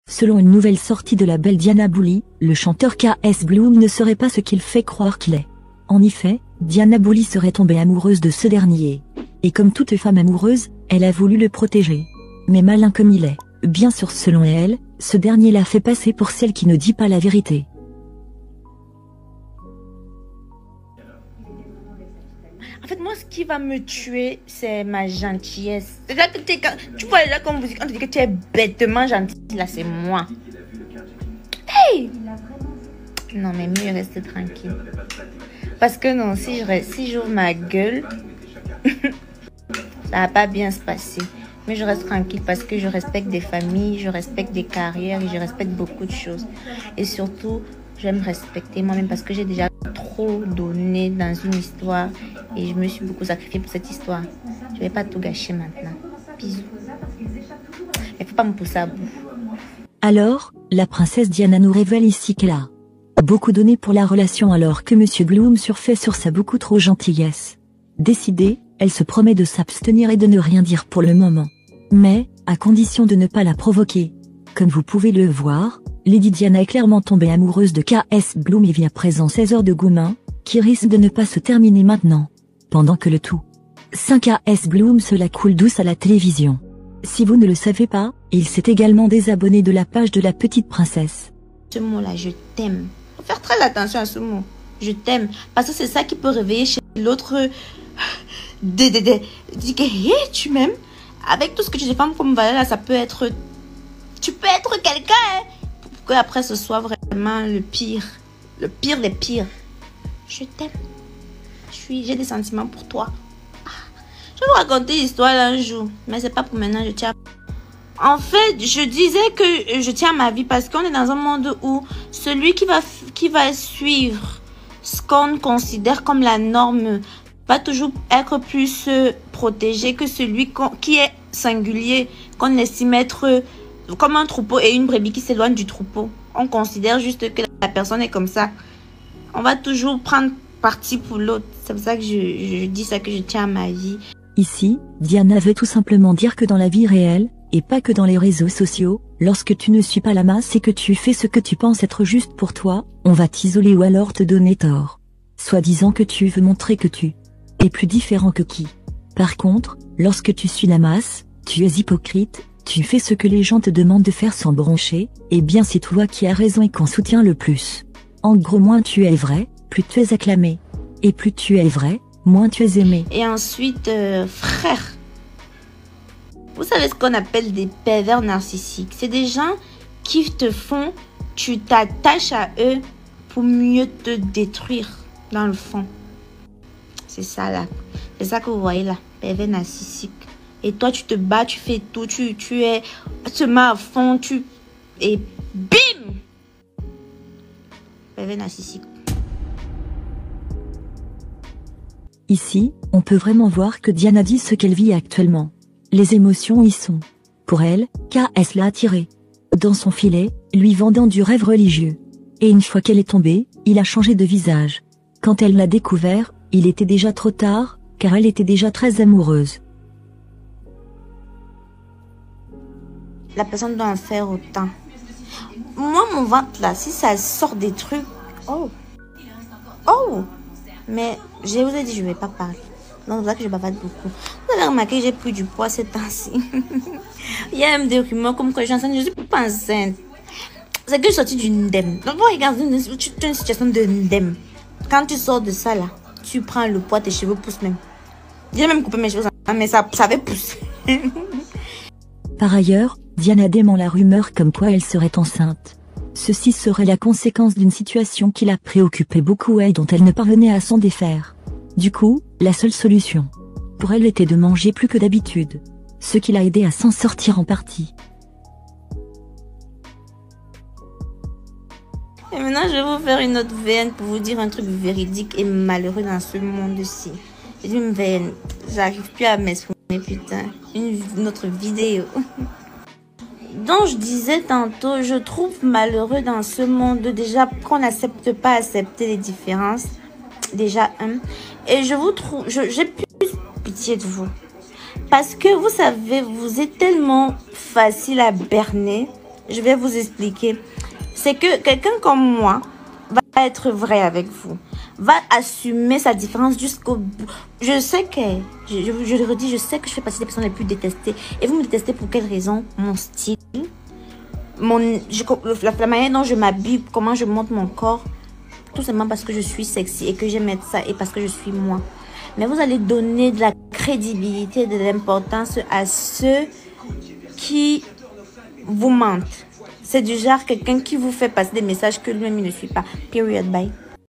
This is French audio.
Selon une nouvelle sortie de la belle Diana Bouli, le chanteur K.S. Bloom ne serait pas ce qu'il fait croire qu'il est. En effet, Diana Bouli serait tombée amoureuse de ce dernier. Et comme toute femme amoureuse, elle a voulu le protéger. Mais malin comme il est, bien sûr selon elle, ce dernier l'a fait passer pour celle qui ne dit pas la vérité. En fait, moi, ce qui va me tuer, c'est ma gentillesse. C'est-à-dire que tu vois là, comme vous dites, on te dit que tu es bêtement gentil, là, c'est moi. Hey! Non, mais mieux rester tranquille. Parce que non, si j'ouvre ma gueule, ça va pas bien se passer. Mais je reste tranquille parce que je respecte des familles, je respecte des carrières et je respecte beaucoup de choses. Et surtout, j'aime respecter moi-même parce que j'ai déjà trop donné dans une histoire et je me suis beaucoup sacrifiée pour cette histoire. Je vais pas tout gâcher maintenant. Bisous. Il faut pas me pousser à bout. Alors, la princesse Diana nous révèle ici qu'elle a beaucoup donné pour la relation alors que Monsieur Bloom surfait sur sa beaucoup trop gentillesse. Décidée, elle se promet de s'abstenir et de ne rien dire pour le moment. Mais, à condition de ne pas la provoquer. Comme vous pouvez le voir, Lady Diana est clairement tombée amoureuse de K.S. Bloom et vit à présent 16 heures de Goumin, qui risque de ne pas se terminer maintenant. Pendant que le tout 5K.S. Bloom se la coule douce à la télévision. Si vous ne le savez pas, il s'est également désabonné de la page de la petite princesse. Ce mot-là, je t'aime. Faut faire très attention à ce mot. Je t'aime. Parce que c'est ça qui peut réveiller chez l'autre. Dis que hey, tu m'aimes. Avec tout ce que tu défends comme valeur là, ça peut être. Tu peux être quelqu'un, hein. Pour qu'après ce soit vraiment le pire. Le pire des pires. Je t'aime. J'ai des sentiments pour toi. Je vais vous raconter l'histoire un jour. Mais c'est pas pour maintenant, je tiens. En fait, je disais que je tiens à ma vie parce qu'on est dans un monde où celui qui va suivre ce qu'on considère comme la norme va toujours être plus protégé que celui qui est singulier, qu'on estime être comme un troupeau et une brebis qui s'éloigne du troupeau. On considère juste que la personne est comme ça. On va toujours prendre parti pour l'autre. C'est pour ça que je dis ça, que je tiens à ma vie. Ici, Diana veut tout simplement dire que dans la vie réelle, et pas que dans les réseaux sociaux, lorsque tu ne suis pas la masse et que tu fais ce que tu penses être juste pour toi, on va t'isoler ou alors te donner tort. Soit disant que tu veux montrer que tu es plus différent que qui. Par contre, lorsque tu suis la masse, tu es hypocrite, tu fais ce que les gens te demandent de faire sans broncher, et bien c'est toi qui as raison et qu'on soutient le plus. En gros, moins tu es vrai, plus tu es acclamé. Et plus tu es vrai, moins tu es aimé. Et ensuite, frère, vous savez ce qu'on appelle des pervers narcissiques. C'est des gens qui te font, tu t'attaches à eux pour mieux te détruire dans le fond. C'est ça là. C'est ça que vous voyez là, pervers narcissique. Et toi tu te bats, tu fais tout, tu te mets à fond, et bim! Pervers narcissique. Ici, on peut vraiment voir que Diana dit ce qu'elle vit actuellement. Les émotions y sont. Pour elle, K.S. l'a attirée dans son filet, lui vendant du rêve religieux. Et une fois qu'elle est tombée, il a changé de visage. Quand elle l'a découvert, il était déjà trop tard, car elle était déjà très amoureuse. La personne doit en faire autant. Moi, mon ventre là, si ça sort des trucs... Oh! Mais je vous ai dit, je ne vais pas parler. Donc, c'est là que je bavarde beaucoup. Vous avez remarqué que j'ai pris du poids ces temps-ci. Il y a même des rumeurs comme quoi je suis enceinte. Je ne suis pas enceinte. C'est que je suis sortie d'une ndème. Donc, vous regardez une situation de ndème. Quand tu sors de ça, là, tu prends le poids, tes cheveux poussent même. J'ai même coupé mes cheveux, mais ça avait poussé. Par ailleurs, Diana dément la rumeur comme quoi elle serait enceinte. Ceci serait la conséquence d'une situation qui la préoccupait beaucoup et dont elle ne parvenait à s'en défaire. Du coup, la seule solution pour elle était de manger plus que d'habitude, ce qui l'a aidé à s'en sortir en partie. Et maintenant, je vais vous faire une autre VN pour vous dire un truc véridique et malheureux dans ce monde-ci. J'ai dit une VN, j'arrive plus à m'exprimer, putain. Une autre vidéo. Donc, je disais tantôt, je trouve malheureux dans ce monde, déjà qu'on n'accepte pas accepter les différences. Déjà, et j'ai plus pitié de vous. Parce que vous savez, vous êtes tellement facile à berner Je vais vous expliquer. C'est que quelqu'un comme moi va être vrai avec vous. Va assumer sa différence jusqu'au bout. Je sais que, je le redis, je sais que je fais partie des personnes les plus détestées. Et vous me détestez pour quelle raison? Mon style, la manière dont je m'habille, comment je monte mon corps. Tout simplement parce que je suis sexy et que j'aime être ça et parce que je suis moi. Mais vous allez donner de la crédibilité, de l'importance à ceux qui vous mentent. C'est du genre quelqu'un qui vous fait passer des messages que lui-même il ne suit pas. Period, bye.